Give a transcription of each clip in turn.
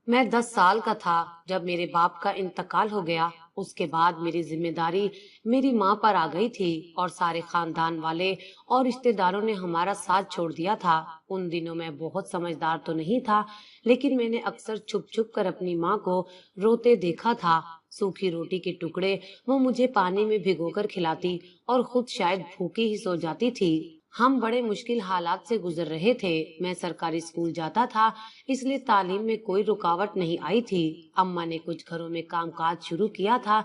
میں 10 سال کا تھا جب میرے باپ کا انتقال ہو گیا۔ اس کے بعد میری ذمہ داری میری ماں پر آ گئی تھی اور سارے خاندان والے اور رشتے داروں نے ہمارا ساتھ چھوڑ دیا تھا۔ ان دنوں میں بہت سمجھدار تو نہیں تھا، لیکن میں نے اکثر چھپ چھپ کر اپنی ماں کو روتے دیکھا تھا۔ سوکھی روٹی کے ٹکڑے وہ مجھے پانی میں بھگو کر کھلاتی اور خود شاید بھوکی ہی سو جاتی تھی۔ ہم بڑے مشکل حالات سے گزر رہے تھے۔ میں سرکاری اسکول جاتا تھا، اس لیے تعلیم میں کوئی رکاوٹ نہیں آئی تھی۔ اماں نے کچھ گھروں میں کام کاج شروع کیا تھا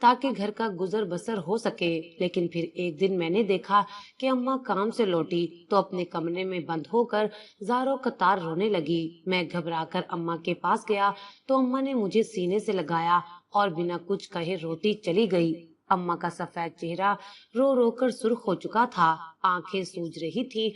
تاکہ گھر کا گزر بسر ہو سکے، لیکن پھر ایک دن میں نے دیکھا کہ اماں کام سے لوٹی تو اپنے کمرے میں بند ہو کر زاروں قطار رونے لگی۔ میں گھبرا کر اماں کے پاس گیا تو اماں نے مجھے سینے سے لگایا اور بنا کچھ کہے روتی چلی گئی۔ اماں کا سفید چہرہ رو رو کر سرخ ہو چکا تھا، آنکھیں سوج رہی تھی،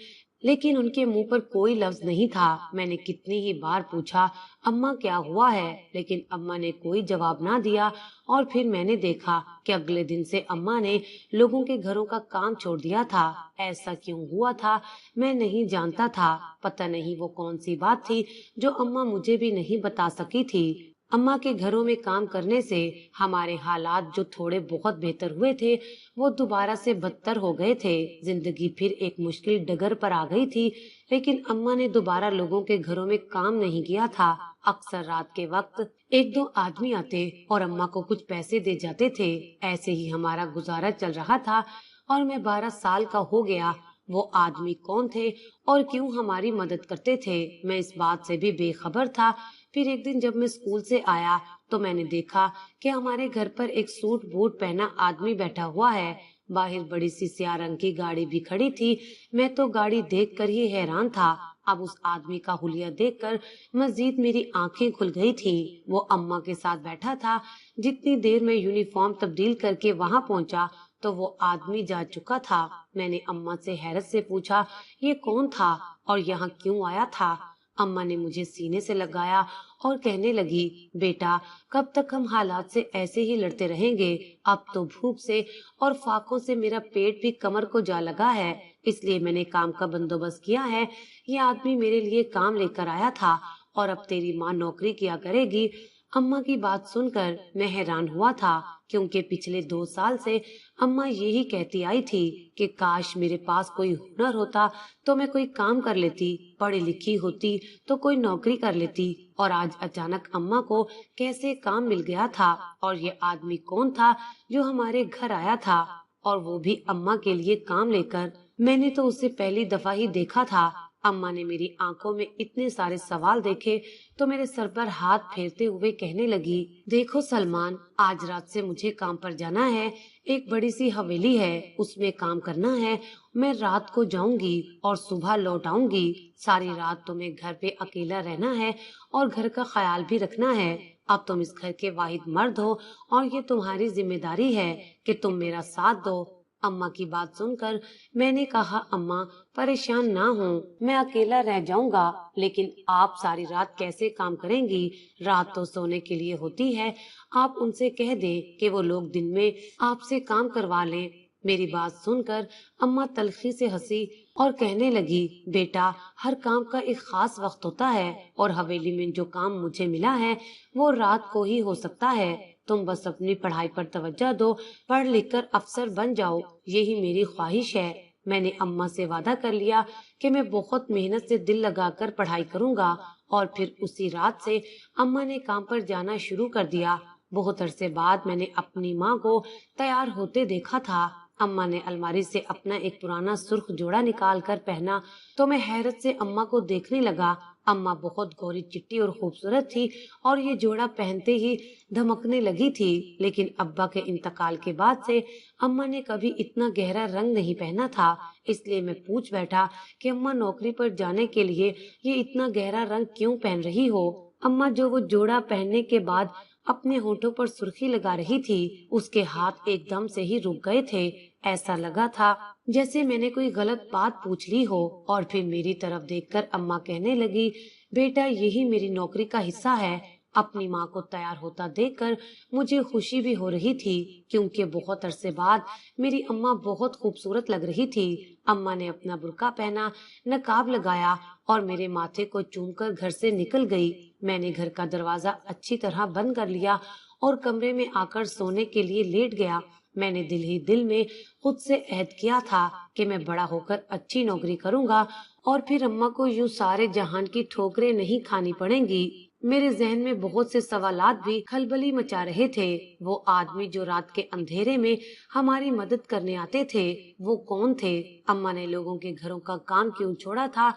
لیکن ان کے منہ پر کوئی لفظ نہیں تھا۔ میں نے کتنی ہی بار پوچھا اماں کیا ہوا ہے، لیکن اماں نے کوئی جواب نہ دیا۔ اور پھر میں نے دیکھا کہ اگلے دن سے اماں نے لوگوں کے گھروں کا کام چھوڑ دیا تھا۔ ایسا کیوں ہوا تھا میں نہیں جانتا تھا، پتہ نہیں وہ کون سی بات تھی جو اماں مجھے بھی نہیں بتا سکی تھی۔ اماں کے گھروں میں کام کرنے سے ہمارے حالات جو تھوڑے بہت بہتر ہوئے تھے وہ دوبارہ سے بدتر ہو گئے تھے۔ زندگی پھر ایک مشکل ڈگر پر آ گئی تھی، لیکن اماں نے دوبارہ لوگوں کے گھروں میں کام نہیں کیا تھا۔ اکثر رات کے وقت ایک دو آدمی آتے اور اماں کو کچھ پیسے دے جاتے تھے۔ ایسے ہی ہمارا گزارا چل رہا تھا اور میں 12 سال کا ہو گیا۔ وہ آدمی کون تھے اور کیوں ہماری مدد کرتے تھے میں اس بات سے بھی بے خبر تھا۔ پھر ایک دن جب میں اسکول سے آیا تو میں نے دیکھا کہ ہمارے گھر پر ایک سوٹ بوٹ پہنا آدمی بیٹھا ہوا ہے۔ باہر بڑی سی سیاہ رنگ کی گاڑی بھی کھڑی تھی۔ میں تو گاڑی دیکھ کر ہی حیران تھا۔ اب اس آدمی کا حلیہ دیکھ کر مزید میری آنکھیں کھل گئی تھی۔ وہ اماں کے ساتھ بیٹھا تھا۔ جتنی دیر میں یونیفارم تبدیل کر کے وہاں پہنچا تو وہ آدمی جا چکا تھا۔ میں نے اماں سے حیرت سے پوچھا یہ کون تھا اور یہاں کیوں آیا تھا؟ اماں نے مجھے سینے سے لگایا اور کہنے لگی، بیٹا کب تک ہم حالات سے ایسے ہی لڑتے رہیں گے؟ اب تو بھوک سے اور فاقوں سے میرا پیٹ بھی کمر کو جا لگا ہے، اس لیے میں نے کام کا بندوبست کیا ہے۔ یہ آدمی میرے لیے کام لے کر آیا تھا اور اب تیری ماں نوکری کیا کرے گی۔ اماں کی بات سن کر میں حیران ہوا تھا، کیونکہ پچھلے 2 سال سے اماں یہی کہتی آئی تھی کہ کاش میرے پاس کوئی ہنر ہوتا تو میں کوئی کام کر لیتی، پڑھی لکھی ہوتی تو کوئی نوکری کر لیتی۔ اور آج اچانک اماں کو کیسے کام مل گیا تھا؟ اور یہ آدمی کون تھا جو ہمارے گھر آیا تھا اور وہ بھی اماں کے لیے کام لے کر؟ میں نے تو اسے پہلی دفعہ ہی دیکھا تھا۔ اماں نے میری آنکھوں میں اتنے سارے سوال دیکھے تو میرے سر پر ہاتھ پھیرتے ہوئے کہنے لگی، دیکھو سلمان، آج رات سے مجھے کام پر جانا ہے۔ ایک بڑی سی حویلی ہے، اس میں کام کرنا ہے۔ میں رات کو جاؤں گی اور صبح لوٹ آؤں گی۔ ساری رات تمہیں گھر پہ اکیلا رہنا ہے اور گھر کا خیال بھی رکھنا ہے۔ اب تم اس گھر کے واحد مرد ہو اور یہ تمہاری ذمہ داری ہے کہ تم میرا ساتھ دو۔ اماں کی بات سن کر میں نے کہا، اماں پریشان نہ ہوں، میں اکیلا رہ جاؤں گا، لیکن آپ ساری رات کیسے کام کریں گی؟ رات تو سونے کے لیے ہوتی ہے۔ آپ ان سے کہہ دیں کہ وہ لوگ دن میں آپ سے کام کروا لیں۔ میری بات سن کر اماں تلخی سے ہنسی اور کہنے لگی، بیٹا ہر کام کا ایک خاص وقت ہوتا ہے اور حویلی میں جو کام مجھے ملا ہے وہ رات کو ہی ہو سکتا ہے۔ تم بس اپنی پڑھائی پر توجہ دو، پڑھ لکھ کر افسر بن جاؤ، یہی میری خواہش ہے۔ میں نے اماں سے وعدہ کر لیا کہ میں بہت محنت سے دل لگا کر پڑھائی کروں گا، اور پھر اسی رات سے اماں نے کام پر جانا شروع کر دیا۔ بہت عرصے بعد میں نے اپنی ماں کو تیار ہوتے دیکھا تھا۔ اماں نے الماری سے اپنا ایک پرانا سرخ جوڑا نکال کر پہنا تو میں حیرت سے اماں کو دیکھنے لگا۔ اماں بہت گوری چٹی اور خوبصورت تھی اور یہ جوڑا پہنتے ہی دھمکنے لگی تھی، لیکن ابا کے انتقال کے بعد سے اماں نے کبھی اتنا گہرا رنگ نہیں پہنا تھا، اس لیے میں پوچھ بیٹھا کہ اماں نوکری پر جانے کے لیے یہ اتنا گہرا رنگ کیوں پہن رہی ہو؟ اماں جو وہ جوڑا پہننے کے بعد اپنے ہونٹوں پر سرخی لگا رہی تھی، اس کے ہاتھ ایک دم سے ہی رک گئے تھے۔ ایسا لگا تھا جیسے میں نے کوئی غلط بات پوچھ لی ہو، اور پھر میری طرف دیکھ کر اماں کہنے لگی، بیٹا یہی میری نوکری کا حصہ ہے، اپنی ماں کو تیار ہوتا دیکھ کر مجھے خوشی بھی ہو رہی تھی، کیونکہ بہت عرصے بعد میری اماں بہت خوبصورت لگ رہی تھی۔ اماں نے اپنا برقع پہنا، نقاب لگایا اور میرے ماتھے کو چوم کر گھر سے نکل گئی۔ میں نے گھر کا دروازہ اچھی طرح بند کر لیا اور کمرے میں آ کر سونے کے لیے لیٹ گیا۔ میں نے دل ہی دل میں خود سے عہد کیا تھا کہ میں بڑا ہو کر اچھی نوکری کروں گا اور پھر اماں کو یوں سارے جہان کی ٹھوکریں نہیں کھانی پڑیں گی۔ میرے ذہن میں بہت سے سوالات بھی کھلبلی مچا رہے تھے۔ وہ آدمی جو رات کے اندھیرے میں ہماری مدد کرنے آتے تھے، وہ کون تھے؟ اماں نے لوگوں کے گھروں کا کام کیوں چھوڑا تھا؟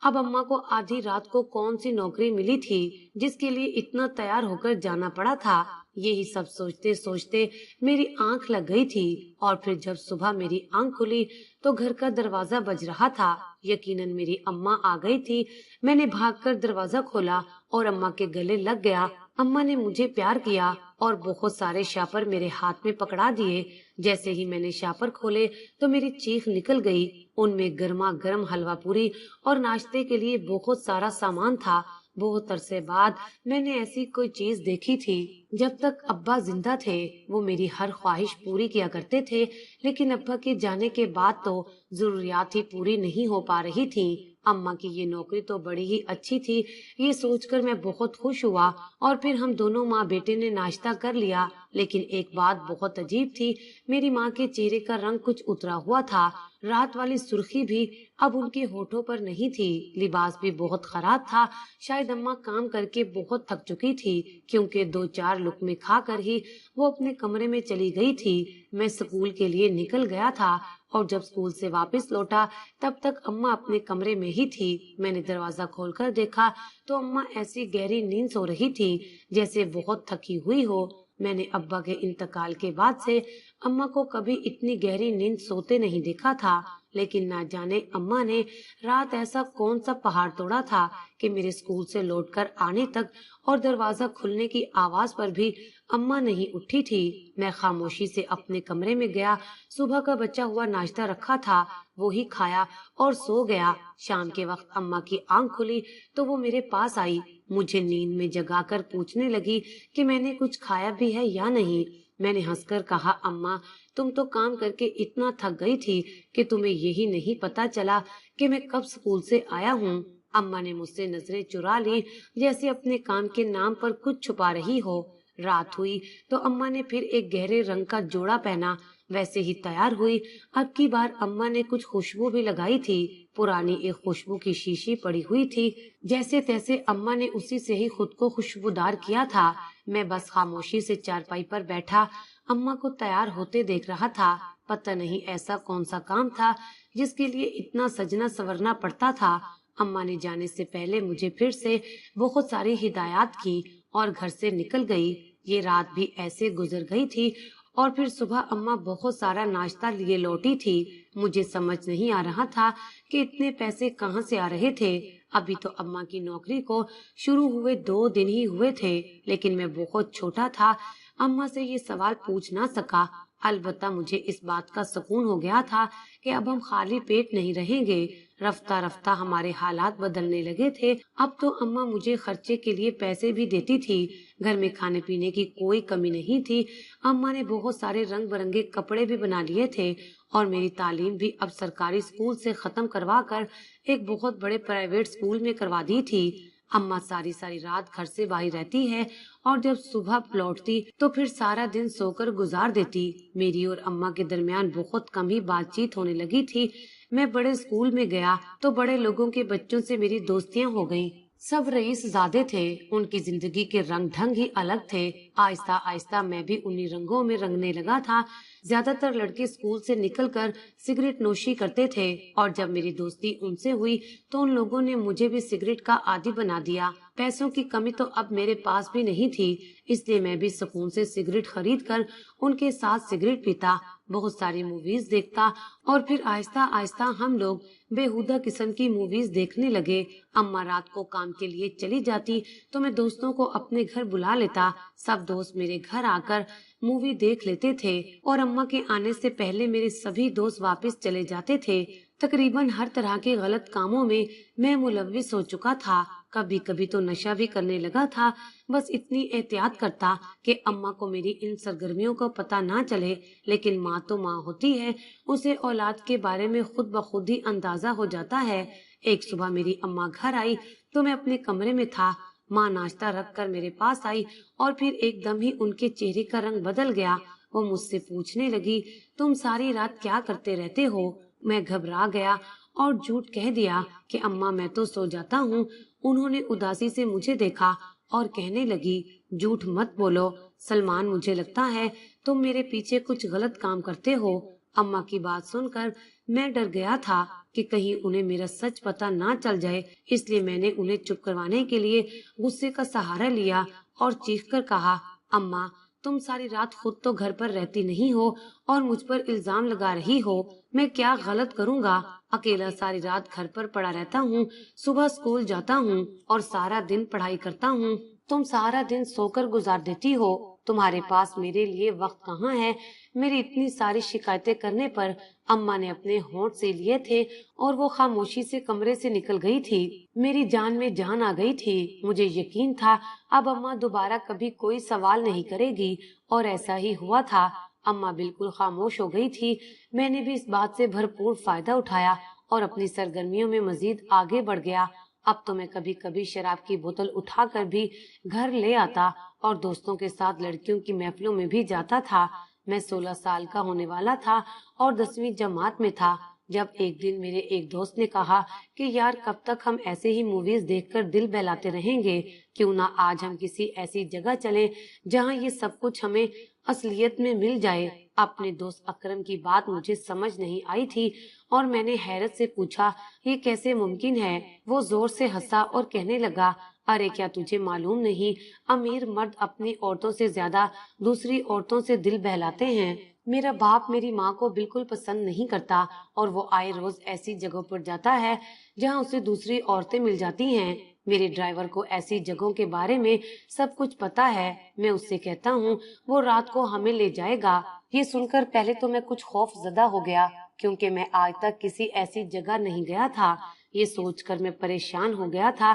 اب اماں کو آدھی رات کو کون سی نوکری ملی تھی جس کے لیے اتنا تیار ہو کر جانا پڑا تھا؟ یہی سب سوچتے سوچتے میری آنکھ لگ گئی تھی، اور پھر جب صبح میری آنکھ کھلی تو گھر کا دروازہ بج رہا تھا۔ یقیناً میری اماں آ گئی تھی۔ میں نے بھاگ کر دروازہ کھولا اور اماں کے گلے لگ گیا۔ اماں نے مجھے پیار کیا اور بہت سارے شاپر میرے ہاتھ میں پکڑا دیے۔ جیسے ہی میں نے شاپر کھولے تو میری چیخ نکل گئی۔ ان میں گرما گرم حلوہ پوری اور ناشتے کے لیے بہت سارا سامان تھا۔ بہت عرصے بعد میں نے ایسی کوئی چیز دیکھی تھی۔ جب تک ابا زندہ تھے وہ میری ہر خواہش پوری کیا کرتے تھے، لیکن ابا کے جانے کے بعد تو ضروریات ہی پوری نہیں ہو پا رہی تھی۔ اماں کی یہ نوکری تو بڑی ہی اچھی تھی، یہ سوچ کر میں بہت خوش ہوا، اور پھر ہم دونوں ماں بیٹے نے ناشتہ کر لیا۔ لیکن ایک بات بہت عجیب تھی، میری ماں کے چہرے کا رنگ کچھ اترا ہوا تھا۔ رات والی سرخی بھی اب ان کے ہونٹوں پر نہیں تھی۔ لباس بھی بہت خراب تھا۔ شاید اماں کام کر کے بہت تھک چکی تھی، کیونکہ 2-4 لقمے کھا کر ہی وہ اپنے کمرے میں چلی گئی تھی۔ میں اسکول کے لیے نکل گیا تھا اور جب اسکول سے واپس لوٹا تب تک اماں اپنے کمرے میں ہی تھی۔ میں نے دروازہ کھول کر دیکھا تو اماں ایسی گہری نیند سو رہی تھی جیسے بہت تھکی ہوئی ہو۔ میں نے ابا کے انتقال کے بعد سے اماں کو کبھی اتنی گہری نیند سوتے نہیں دیکھا تھا، لیکن نہ جانے اماں نے رات ایسا کون سا پہاڑ توڑا تھا کہ میرے اسکول سے لوٹ کر آنے تک اور دروازہ کھلنے کی آواز پر بھی اماں نہیں اٹھی تھی۔ میں خاموشی سے اپنے کمرے میں گیا۔ صبح کا بچا ہوا ناشتہ رکھا تھا، وہی کھایا اور سو گیا۔ شام کے وقت اماں کی آنکھ کھلی تو وہ میرے پاس آئی، مجھے نیند میں جگا کر پوچھنے لگی کہ میں نے کچھ کھایا بھی ہے یا نہیں۔ میں نے ہنس کر کہا، اماں تم تو کام کر کے اتنا تھک گئی تھی کہ تمہیں یہی نہیں پتا چلا کہ میں کب اسکول سے آیا ہوں۔ اماں نے مجھ سے نظریں چرا لی، جیسے اپنے کام کے نام پر کچھ چھپا رہی ہو۔ رات ہوئی تو اماں نے پھر ایک گہرے رنگ کا جوڑا پہنا، ویسے ہی تیار ہوئی۔ اب کی بار اماں نے کچھ خوشبو بھی لگائی تھی۔ پرانی ایک خوشبو کی شیشی پڑی ہوئی تھی، جیسے تیسے اماں نے اسی سے ہی خود کو خوشبودار کیا تھا۔ میں بس خاموشی سے چارپائی پر بیٹھا اماں کو تیار ہوتے دیکھ رہا تھا۔ پتہ نہیں ایسا کون سا کام تھا جس کے لیے اتنا سجنا سورنا پڑتا تھا۔ اماں نے جانے سے پہلے مجھے پھر سے بہت ساری ہدایات کی اور گھر سے نکل گئی۔ یہ رات بھی ایسے گزر گئی تھی اور پھر صبح اماں بہت سارا ناشتہ لیے لوٹی تھی۔ مجھے سمجھ نہیں آ رہا تھا کہ اتنے پیسے کہاں سے آ رہے تھے۔ ابھی تو اماں کی نوکری کو شروع ہوئے 2 دن ہی ہوئے تھے، لیکن میں بہت چھوٹا تھا، اماں سے یہ سوال پوچھ نہ سکا۔ البتہ مجھے اس بات کا سکون ہو گیا تھا کہ اب ہم خالی پیٹ نہیں رہیں گے۔ رفتہ رفتہ ہمارے حالات بدلنے لگے تھے۔ اب تو اماں مجھے خرچے کے لیے پیسے بھی دیتی تھی۔ گھر میں کھانے پینے کی کوئی کمی نہیں تھی۔ اماں نے بہت سارے رنگ برنگے کپڑے بھی بنا لیے تھے اور میری تعلیم بھی اب سرکاری اسکول سے ختم کروا کر ایک بہت بڑے پرائیویٹ اسکول میں کروا دی تھی۔ اماں ساری رات گھر سے باہر رہتی ہے اور جب صبح لوٹتی تو پھر سارا دن سو کر گزار دیتی۔ میری اور اماں کے درمیان بہت کم ہی بات چیت ہونے لگی تھی۔ میں بڑے اسکول میں گیا تو بڑے لوگوں کے بچوں سے میری دوستیاں ہو گئیں۔ سب رئیس زادے تھے، ان کی زندگی کے رنگ ڈھنگ ہی الگ تھے۔ آہستہ آہستہ میں بھی انہی رنگوں میں رنگنے لگا تھا۔ زیادہ تر لڑکے اسکول سے نکل کر سگریٹ نوشی کرتے تھے، اور جب میری دوستی ان سے ہوئی تو ان لوگوں نے مجھے بھی سگریٹ کا عادی بنا دیا۔ پیسوں کی کمی تو اب میرے پاس بھی نہیں تھی، اس لیے میں بھی سکون سے سگریٹ خرید کر ان کے ساتھ سگریٹ پیتا، بہت ساری موویز دیکھتا، اور پھر آہستہ آہستہ ہم لوگ بےہودہ قسم کی موویز دیکھنے لگے۔ اماں رات کو کام کے لیے چلی جاتی تو میں دوستوں کو اپنے گھر بلا لیتا۔ سب دوست میرے گھر آ کر مووی دیکھ لیتے تھے اور اماں کے آنے سے پہلے میرے سبھی دوست واپس چلے جاتے تھے۔ تقریباً ہر طرح کے غلط کاموں میں میں ملوث ہو چکا تھا۔ کبھی کبھی تو نشہ بھی کرنے لگا تھا۔ بس اتنی احتیاط کرتا کہ اماں کو میری ان سرگرمیوں کا پتہ نہ چلے، لیکن ماں تو ماں ہوتی ہے، اسے اولاد کے بارے میں خود بخود ہی اندازہ ہو جاتا ہے۔ ایک صبح میری اماں گھر آئی تو میں اپنے کمرے میں تھا۔ ماں ناشتہ رکھ کر میرے پاس آئی اور پھر ایک دم ہی ان کے چہرے کا رنگ بدل گیا۔ وہ مجھ سے پوچھنے لگی، تم ساری رات کیا کرتے رہتے ہو؟ میں گھبرا گیا اور جھوٹ کہہ دیا کہ اماں میں تو سو جاتا ہوں۔ انہوں نے اداسی سے مجھے دیکھا اور کہنے لگی، جھوٹ مت بولو سلمان، مجھے لگتا ہے تم میرے پیچھے کچھ غلط کام کرتے ہو۔ اماں کی بات سن کر میں ڈر گیا تھا کہ کہیں انہیں میرا سچ پتہ نہ چل جائے، اس لیے میں نے انہیں چپ کروانے کے لیے غصے کا سہارا لیا اور چیخ کر کہا، اماں تم ساری رات خود تو گھر پر رہتی نہیں ہو اور مجھ پر الزام لگا رہی ہو، میں کیا غلط کروں گا؟ اکیلا ساری رات گھر پر پڑا رہتا ہوں، صبح اسکول جاتا ہوں اور سارا دن پڑھائی کرتا ہوں، تم سارا دن سو کر گزار دیتی ہو، تمہارے پاس میرے لیے وقت کہاں ہے؟ میری اتنی ساری شکایتیں کرنے پر اماں نے اپنے ہونٹ سے لیے تھے اور وہ خاموشی سے کمرے سے نکل گئی تھی۔ میری جان میں جان آ گئی تھی۔ مجھے یقین تھا اب اماں دوبارہ کبھی کوئی سوال نہیں کرے گی، اور ایسا ہی ہوا تھا۔ اماں بالکل خاموش ہو گئی تھی۔ میں نے بھی اس بات سے بھرپور فائدہ اٹھایا اور اپنی سرگرمیوں میں مزید آگے بڑھ گیا۔ اب تو میں کبھی کبھی شراب کی بوتل اٹھا کر بھی گھر لے آتا اور دوستوں کے ساتھ لڑکیوں کی محفلوں میں بھی جاتا تھا۔ میں 16 سال کا ہونے والا تھا اور 10ویں جماعت میں تھا جب ایک دن میرے ایک دوست نے کہا کہ یار کب تک ہم ایسے ہی موویز دیکھ کر دل بہلاتے رہیں گے، کیوں نہ آج ہم کسی ایسی جگہ چلیں جہاں یہ سب کچھ ہمیں اصلیت میں مل جائے۔ اپنے دوست اکرم کی بات مجھے سمجھ نہیں آئی تھی اور میں نے حیرت سے پوچھا، یہ کیسے ممکن ہے؟ وہ زور سے ہنسا اور کہنے لگا، ارے کیا تجھے معلوم نہیں، امیر مرد اپنی عورتوں سے زیادہ دوسری عورتوں سے دل بہلاتے ہیں۔ میرا باپ میری ماں کو بالکل پسند نہیں کرتا اور وہ آئے روز ایسی جگہوں پر جاتا ہے جہاں اسے دوسری عورتیں مل جاتی ہیں۔ میرے ڈرائیور کو ایسی جگہوں کے بارے میں سب کچھ پتا ہے۔ میں اس سے کہتا ہوں وہ رات کو ہمیں لے جائے گا۔ یہ سن کر پہلے تو میں کچھ خوف زدہ ہو گیا کیونکہ میں آج تک کسی ایسی جگہ نہیں گیا تھا۔ یہ سوچ کر میں پریشان ہو گیا تھا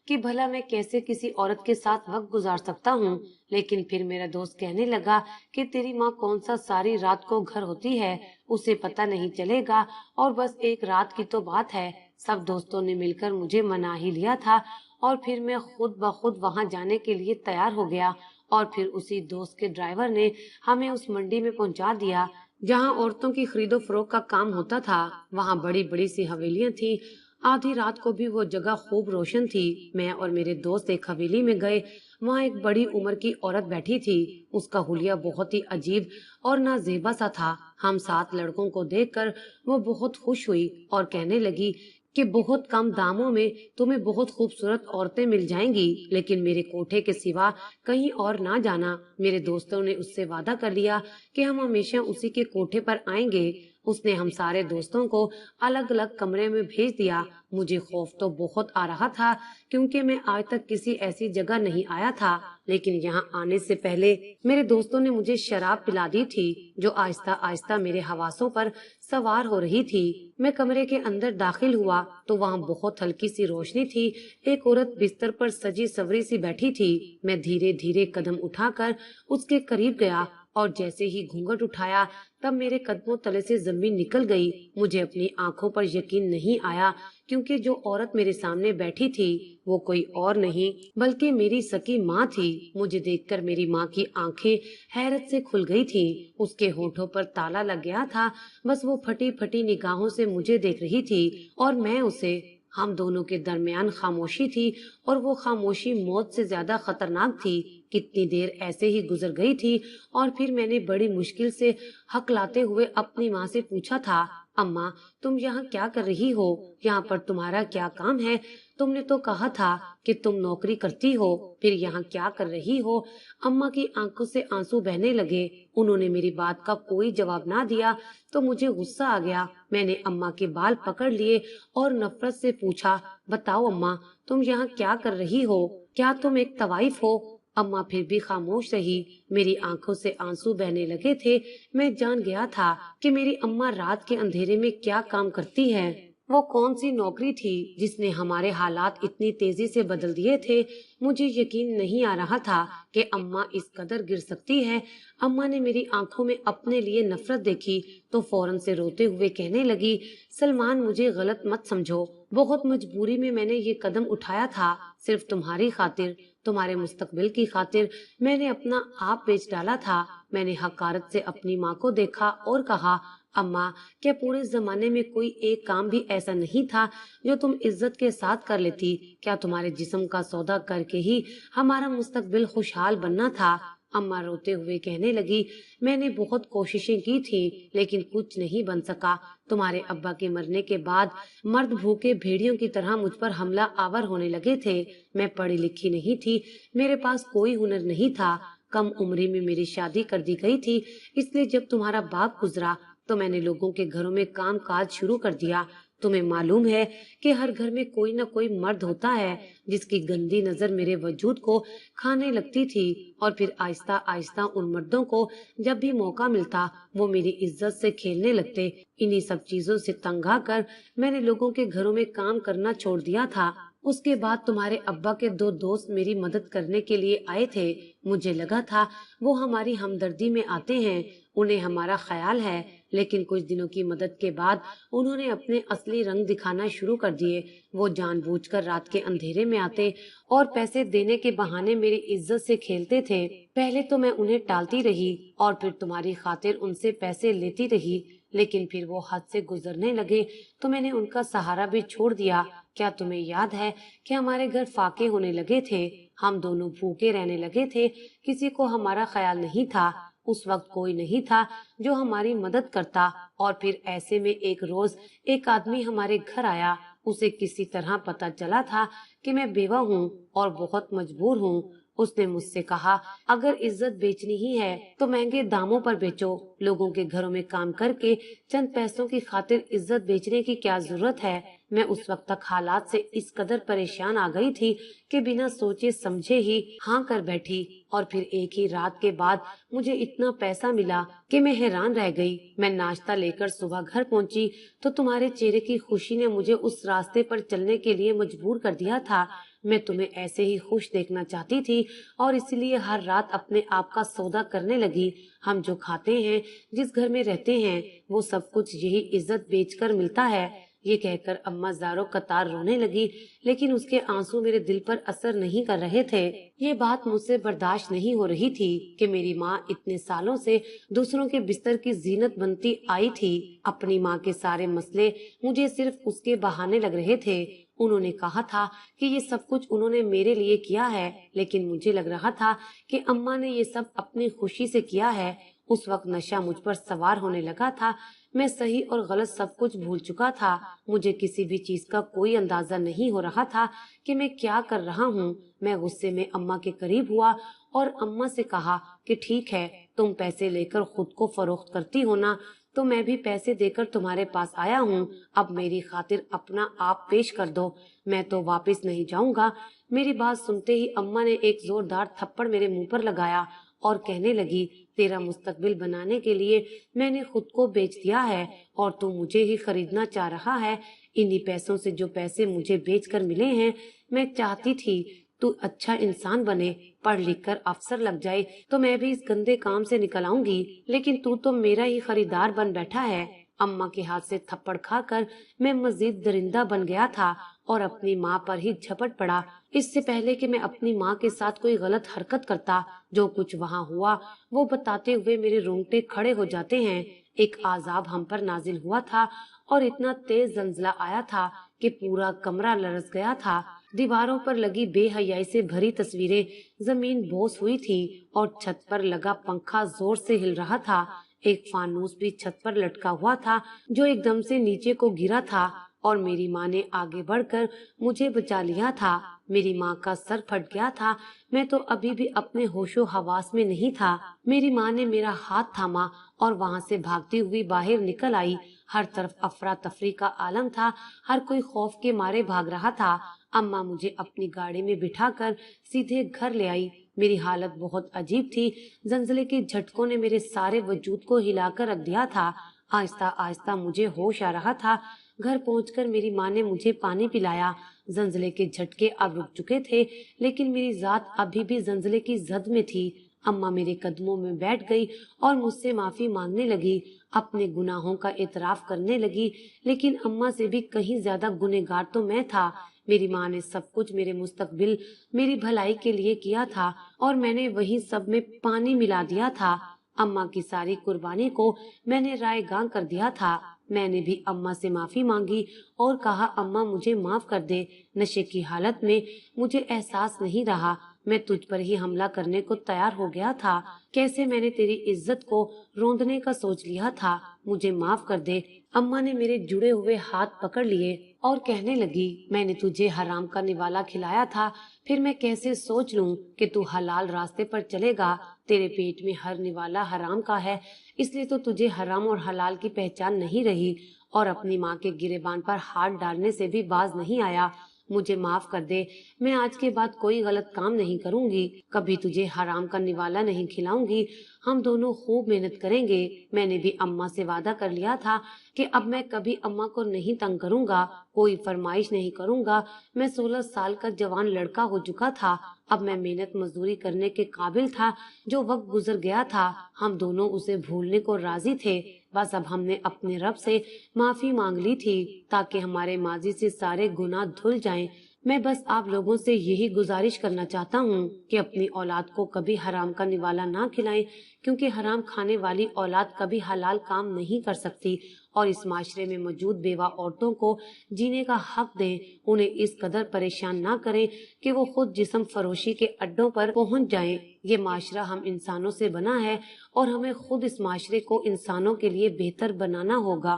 کہ بھلا میں کیسے کسی عورت کے ساتھ وقت گزار سکتا ہوں۔ لیکن پھر میرا دوست کہنے لگا کہ تیری ماں کون سا ساری رات کو گھر ہوتی ہے، اسے پتہ نہیں چلے گا اور بس ایک رات کی تو بات ہے۔ سب دوستوں نے مل کر مجھے منا ہی لیا تھا اور پھر میں خود بخود وہاں جانے کے لیے تیار ہو گیا اور پھر اسی دوست کے ڈرائیور نے ہمیں اس منڈی میں پہنچا دیا جہاں عورتوں کی خرید و فروخت کا کام ہوتا تھا۔ وہاں بڑی بڑی سی حویلیاں تھیں۔ آدھی رات کو بھی وہ جگہ خوب روشن تھی۔ میں اور میرے دوست ایک حویلی میں گئے۔ وہاں ایک بڑی عمر کی عورت بیٹھی تھی۔ اس کا حلیہ بہت ہی عجیب اور نازیبا سا تھا۔ ہم 7 لڑکوں کو دیکھ کر وہ بہت خوش ہوئی اور کہنے لگی کہ بہت کم داموں میں تمہیں بہت خوبصورت عورتیں مل جائیں گی، لیکن میرے کوٹھے کے سوا کہیں اور نہ جانا۔ میرے دوستوں نے اس سے وعدہ کر لیا کہ ہم ہمیشہ اسی کے کوٹھے پر آئیں گے۔ اس نے ہم سارے دوستوں کو الگ الگ کمرے میں بھیج دیا۔ مجھے خوف تو بہت آ رہا تھا کیونکہ میں آج تک کسی ایسی جگہ نہیں آیا تھا، لیکن یہاں آنے سے پہلے میرے دوستوں نے مجھے شراب پلا دی تھی جو آہستہ آہستہ میرے حواسوں پر سوار ہو رہی تھی۔ میں کمرے کے اندر داخل ہوا تو وہاں بہت ہلکی سی روشنی تھی۔ ایک عورت بستر پر سجی سوری سی بیٹھی تھی۔ میں دھیرے دھیرے قدم اٹھا کر اس کے قریب گیا اور جیسے ہی گھونگھٹ اٹھایا تب میرے قدموں تلے سے زمین نکل گئی۔ مجھے اپنی آنکھوں پر یقین نہیں آیا کیونکہ جو عورت میرے سامنے بیٹھی تھی وہ کوئی اور نہیں بلکہ میری سکی ماں تھی۔ مجھے دیکھ کر میری ماں کی آنکھیں حیرت سے کھل گئی تھیں۔ اس کے ہونٹوں پر تالا لگ گیا تھا، بس وہ پھٹی پھٹی نگاہوں سے مجھے دیکھ رہی تھی اور میں اسے۔ ہم دونوں کے درمیان خاموشی تھی اور وہ خاموشی موت سے زیادہ خطرناک تھی۔ کتنی دیر ایسے ہی گزر گئی تھی اور پھر میں نے بڑی مشکل سے ہکلاتے ہوئے اپنی ماں سے پوچھا تھا، اماں تم یہاں کیا کر رہی ہو؟ یہاں پر تمہارا کیا کام ہے؟ تم نے تو کہا تھا کہ تم نوکری کرتی ہو، پھر یہاں کیا کر رہی ہو؟ اماں کی آنکھوں سے آنسو بہنے لگے۔ انہوں نے میری بات کا کوئی جواب نہ دیا تو مجھے غصہ آ گیا۔ میں نے اماں کے بال پکڑ لیے اور نفرت سے پوچھا، بتاؤ اماں تم یہاں کیا کر رہی ہو؟ کیا تم ایک طوائف ہو؟ اماں پھر بھی خاموش رہی۔ میری آنکھوں سے آنسو بہنے لگے تھے۔ میں جان گیا تھا کہ میری اماں رات کے اندھیرے میں کیا کام کرتی ہے۔ وہ کون سی نوکری تھی جس نے ہمارے حالات اتنی تیزی سے بدل دیے تھے؟ مجھے یقین نہیں آ رہا تھا کہ اماں اس قدر گر سکتی ہے۔ اماں نے میری آنکھوں میں اپنے لیے نفرت دیکھی تو فوراً سے روتے ہوئے کہنے لگی، سلمان مجھے غلط مت سمجھو، بہت مجبوری میں نے یہ قدم اٹھایا تھا، صرف تمہاری خاطر، تمہارے مستقبل کی خاطر میں نے اپنا آپ بیچ ڈالا تھا۔ میں نے حقارت سے اپنی ماں کو دیکھا اور کہا، اماں کیا پورے زمانے میں کوئی ایک کام بھی ایسا نہیں تھا جو تم عزت کے ساتھ کر لیتی؟ کیا تمہارے جسم کا سودا کر کے ہی ہمارا مستقبل خوشحال بننا تھا؟ اماں روتے ہوئے کہنے لگی، میں نے بہت کوششیں کی تھی لیکن کچھ نہیں بن سکا۔ تمہارے ابا کے مرنے کے بعد مرد بھوکے بھیڑیوں کی طرح مجھ پر حملہ آور ہونے لگے تھے۔ میں پڑھی لکھی نہیں تھی، میرے پاس کوئی ہنر نہیں تھا، کم عمری میں میری شادی کر دی گئی تھی، اس لیے جب تمہارا باپ گزرا تو میں نے لوگوں کے گھروں میں کام کاج شروع کر دیا۔ تمہیں معلوم ہے کہ ہر گھر میں کوئی نہ کوئی مرد ہوتا ہے جس کی گندی نظر میرے وجود کو کھانے لگتی تھی، اور پھر آہستہ آہستہ ان مردوں کو جب بھی موقع ملتا وہ میری عزت سے کھیلنے لگتے۔ انہی سب چیزوں سے تنگ آ کر میں نے لوگوں کے گھروں میں کام کرنا چھوڑ دیا تھا۔ اس کے بعد تمہارے ابا کے دو دوست میری مدد کرنے کے لیے آئے تھے۔ مجھے لگا تھا وہ ہماری ہمدردی میں آتے ہیں، انہیں ہمارا خیال ہے، لیکن کچھ دنوں کی مدد کے بعد انہوں نے اپنے اصلی رنگ دکھانا شروع کر دیے۔ وہ جان بوجھ کر رات کے اندھیرے میں آتے اور پیسے دینے کے بہانے میری عزت سے کھیلتے تھے۔ پہلے تو میں انہیں ٹالتی رہی اور پھر تمہاری خاطر ان سے پیسے لیتی رہی، لیکن پھر وہ حد سے گزرنے لگے تو میں نے ان کا سہارا بھی چھوڑ دیا۔ کیا تمہیں یاد ہے کہ ہمارے گھر فاقے ہونے لگے تھے، ہم دونوں بھوکے رہنے لگے تھے، کسی کو ہمارا خیال نہیں تھا، اس وقت کوئی نہیں تھا جو ہماری مدد کرتا، اور پھر ایسے میں ایک روز ایک آدمی ہمارے گھر آیا، اسے کسی طرح پتا چلا تھا کہ میں بیوہ ہوں اور بہت مجبور ہوں۔ اس نے مجھ سے کہا، اگر عزت بیچنی ہی ہے تو مہنگے داموں پر بیچو، لوگوں کے گھروں میں کام کر کے چند پیسوں کی خاطر عزت بیچنے کی کیا ضرورت ہے؟ میں اس وقت تک حالات سے اس قدر پریشان آ گئی تھی کہ بنا سوچے سمجھے ہی ہاں کر بیٹھی، اور پھر ایک ہی رات کے بعد مجھے اتنا پیسہ ملا کہ میں حیران رہ گئی۔ میں ناشتہ لے کر صبح گھر پہنچی تو تمہارے چہرے کی خوشی نے مجھے اس راستے پر چلنے کے لیے مجبور کر دیا تھا۔ میں تمہیں ایسے ہی خوش دیکھنا چاہتی تھی اور اس لیے ہر رات اپنے آپ کا سودا کرنے لگی۔ ہم جو کھاتے ہیں، جس گھر میں رہتے ہیں، وہ سب کچھ یہی عزت بیچ کر ملتا ہے۔ یہ کہہ کر اماں زاروں قطار رونے لگی، لیکن اس کے آنسو میرے دل پر اثر نہیں کر رہے تھے۔ یہ بات مجھ سے برداشت نہیں ہو رہی تھی کہ میری ماں اتنے سالوں سے دوسروں کے بستر کی زینت بنتی آئی تھی۔ اپنی ماں کے سارے مسئلے مجھے صرف اس کے بہانے لگ رہے تھے۔ انہوں نے کہا تھا کہ یہ سب کچھ انہوں نے میرے لیے کیا ہے، لیکن مجھے لگ رہا تھا کہ اماں نے یہ سب اپنی خوشی سے کیا ہے۔ اس وقت نشہ مجھ پر سوار ہونے لگا تھا، میں صحیح اور غلط سب کچھ بھول چکا تھا۔ مجھے کسی بھی چیز کا کوئی اندازہ نہیں ہو رہا تھا کہ میں کیا کر رہا ہوں۔ میں غصے میں اماں کے قریب ہوا اور اماں سے کہا کہ ٹھیک ہے، تم پیسے لے کر خود کو فروخت کرتی ہو نا، تو میں بھی پیسے دے کر تمہارے پاس آیا ہوں، اب میری خاطر اپنا آپ پیش کر دو، میں تو واپس نہیں جاؤں گا۔ میری بات سنتے ہی اماں نے ایک زوردار تھپڑ میرے منہ پر لگایا اور کہنے لگی، تیرا مستقبل بنانے کے لیے میں نے خود کو بیچ دیا ہے اور تو مجھے ہی خریدنا چاہ رہا ہے۔ انہی پیسوں سے جو پیسے مجھے بیچ کر ملے ہیں، میں چاہتی تھی تو اچھا انسان بنے، پڑھ لکھ کر افسر لگ جائے تو میں بھی اس گندے کام سے نکل آؤں گی، لیکن تو میرا ہی خریدار بن بیٹھا ہے۔ اماں کے ہاتھ سے تھپڑ کھا کر میں مزید درندہ بن گیا تھا اور اپنی ماں پر ہی جھپٹ پڑا۔ اس سے پہلے کہ میں اپنی ماں کے ساتھ کوئی غلط حرکت کرتا، جو کچھ وہاں ہوا وہ بتاتے ہوئے میرے رونگٹے کھڑے ہو جاتے ہیں۔ ایک عذاب ہم پر نازل ہوا تھا اور اتنا تیز زلزلہ آیا تھا کہ پورا کمرہ لرز گیا تھا۔ دیواروں پر لگی بے حیائی سے بھری تصویریں زمین بوس ہوئی تھی اور چھت پر لگا پنکھا زور سے ہل رہا تھا۔ ایک فانوس بھی چھت پر لٹکا ہوا تھا جو ایک دم سے نیچے کو گرا تھا اور میری ماں نے آگے بڑھ کر مجھے بچا لیا تھا۔ میری ماں کا سر پھٹ گیا تھا، میں تو ابھی بھی اپنے ہوش و حواس میں نہیں تھا۔ میری ماں نے میرا ہاتھ تھاما اور وہاں سے بھاگتی ہوئی باہر نکل آئی۔ ہر طرف افراتفری کا عالم تھا، ہر کوئی خوف کے مارے بھاگ رہا تھا۔ اماں مجھے اپنی گاڑی میں بٹھا کر سیدھے گھر لے آئی۔ میری حالت بہت عجیب تھی، زلزلے کے جھٹکوں نے میرے سارے وجود کو ہلا کر رکھ دیا تھا۔ آہستہ آہستہ مجھے ہوش آ رہا تھا، گھر پہنچ کر میری ماں نے مجھے پانی پلایا۔ زلزلے کے جھٹکے اب رک چکے تھے، لیکن میری ذات ابھی بھی زلزلے کی زد میں تھی۔ اماں میرے قدموں میں بیٹھ گئی اور مجھ سے معافی مانگنے لگی، اپنے گناہوں کا اعتراف کرنے لگی، لیکن اماں سے بھی کہیں زیادہ گنہگار تو میں تھا۔ میری ماں نے سب کچھ میرے مستقبل، میری بھلائی کے لیے کیا تھا، اور میں نے وہی سب میں پانی ملا دیا تھا۔ اماں کی ساری قربانی کو میں نے رائے گاں کر دیا تھا۔ میں نے بھی اماں سے معافی مانگی اور کہا، اماں مجھے معاف کر دے، نشے کی حالت میں مجھے احساس نہیں رہا، میں تجھ پر ہی حملہ کرنے کو تیار ہو گیا تھا، کیسے میں نے تیری عزت کو روندنے کا سوچ لیا تھا، مجھے معاف کر دے۔ اماں نے میرے جڑے ہوئے ہاتھ پکڑ لیے اور کہنے لگی، میں نے تجھے حرام کا نوالا کھلایا تھا، پھر میں کیسے سوچ لوں کہ تو حلال راستے پر چلے گا؟ تیرے پیٹ میں ہر نوالا حرام کا ہے، اس لیے تو تجھے حرام اور حلال کی پہچان نہیں رہی، اور اپنی ماں کے گریبان پر ہاتھ ڈالنے سے بھی باز نہیں آیا۔ مجھے معاف کر دے، میں آج کے بعد کوئی غلط کام نہیں کروں گی، کبھی تجھے حرام کا نوالا نہیں کھلاؤں گی، ہم دونوں خوب محنت کریں گے۔ میں نے بھی اماں سے وعدہ کر لیا تھا کہ اب میں کبھی اماں کو نہیں تنگ کروں گا، کوئی فرمائش نہیں کروں گا۔ میں 16 سال کا جوان لڑکا ہو چکا تھا، اب میں محنت مزدوری کرنے کے قابل تھا۔ جو وقت گزر گیا تھا ہم دونوں اسے بھولنے کو راضی تھے، بس اب ہم نے اپنے رب سے معافی مانگ لی تھی تاکہ ہمارے ماضی سے سارے گناہ دھل جائیں۔ میں بس آپ لوگوں سے یہی گزارش کرنا چاہتا ہوں کہ اپنی اولاد کو کبھی حرام کا نوالا نہ کھلائیں، کیونکہ حرام کھانے والی اولاد کبھی حلال کام نہیں کر سکتی، اور اس معاشرے میں موجود بیوہ عورتوں کو جینے کا حق دیں، انہیں اس قدر پریشان نہ کریں کہ وہ خود جسم فروشی کے اڈوں پر پہنچ جائیں۔ یہ معاشرہ ہم انسانوں سے بنا ہے اور ہمیں خود اس معاشرے کو انسانوں کے لیے بہتر بنانا ہوگا۔